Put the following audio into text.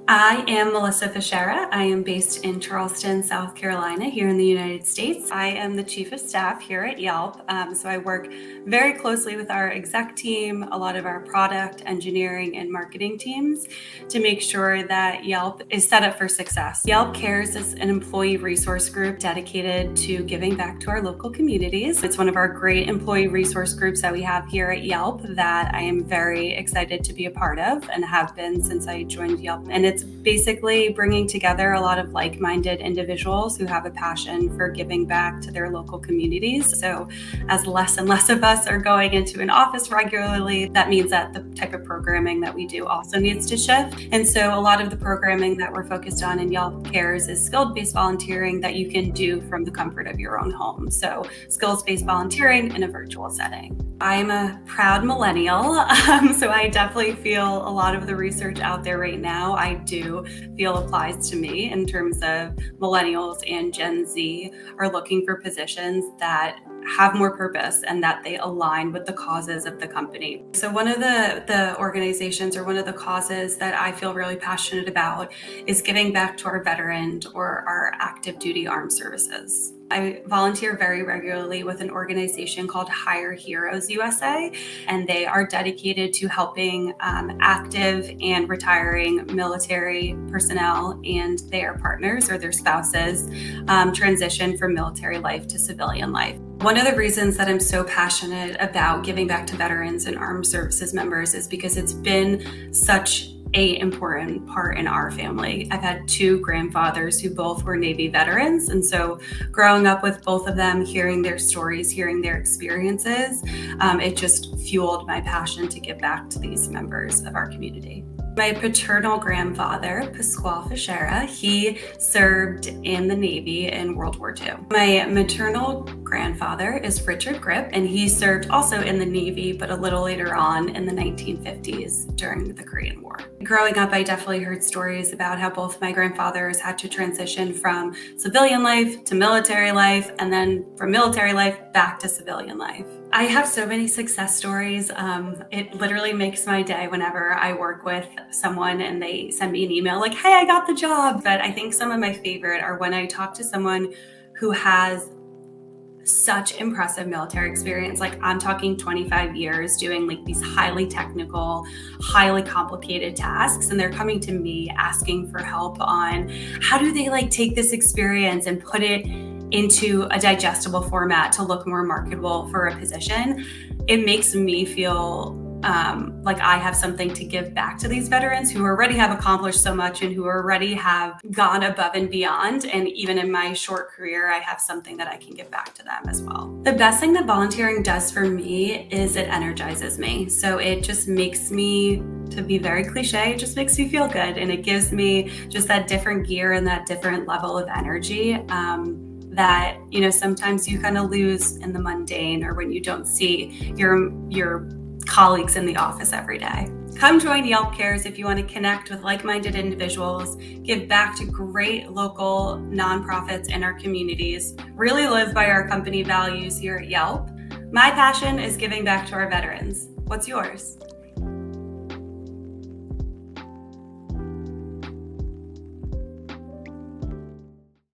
I am Melissa Fichera. I am based in Charleston, South Carolina, here in the United States. I am the Chief of Staff here at Yelp. So I work very closely with our exec team, a lot of our product, engineering, and marketing teams to make sure that Yelp is set up for success. Yelp Cares is an employee resource group dedicated to giving back to our local communities. It's one of our great employee resource groups that we have here at Yelp that I am very excited to be a part of and have been since I joined Yelp. And it's basically bringing together a lot of like-minded individuals who have a passion for giving back to their local communities. So as less and less of us are going into an office regularly, that means that the type of programming that we do also needs to shift. And so a lot of the programming that we're focused on in Yelp Cares is skills-based volunteering that you can do from the comfort of your own home. So skills-based volunteering in a virtual setting. I'm a proud millennial, so I definitely feel a lot of the research out there right now, I do feel applies to me in terms of millennials and Gen Z are looking for positions that have more purpose and that they align with the causes of the company. So one of the organizations or one of the causes that I feel really passionate about is giving back to our veterans or our active duty armed services. I volunteer very regularly with an organization called Hire Heroes USA, and they are dedicated to helping active and retiring military personnel and their partners or their spouses transition from military life to civilian life. One of the reasons that I'm so passionate about giving back to veterans and armed services members is because it's been such an important part in our family. I've had two grandfathers who both were Navy veterans. And so growing up with both of them, hearing their stories, hearing their experiences, it just fueled my passion to give back to these members of our community. My paternal grandfather, Pasquale Fichera, he served in the Navy in World War II. My maternal grandfather is Richard Grip, and he served also in the Navy, but a little later on in the 1950s during the Korean War. Growing up, I definitely heard stories about how both my grandfathers had to transition from civilian life to military life, and then from military life back to civilian life. I have so many success stories. It literally makes my day whenever I work with someone and they send me an email like, hey, I got the job. But I think some of my favorite are when I talk to someone who has such impressive military experience. Like I'm talking 25 years doing like these highly technical, highly complicated tasks. And they're coming to me asking for help on how do they like take this experience and put it into a digestible format to look more marketable for a position. It makes me feel like I have something to give back to these veterans who already have accomplished so much and who already have gone above and beyond. And even in my short career, I have something that I can give back to them as well. The best thing that volunteering does for me is it energizes me. So it just makes me, to be very cliche, it just makes me feel good. And it gives me just that different gear and that different level of energy that, you know, sometimes you kind of lose in the mundane or when you don't see your colleagues in the office every day. Come join Yelp Cares if you want to connect with like-minded individuals, give back to great local nonprofits in our communities, really live by our company values here at Yelp. My passion is giving back to our veterans. What's yours?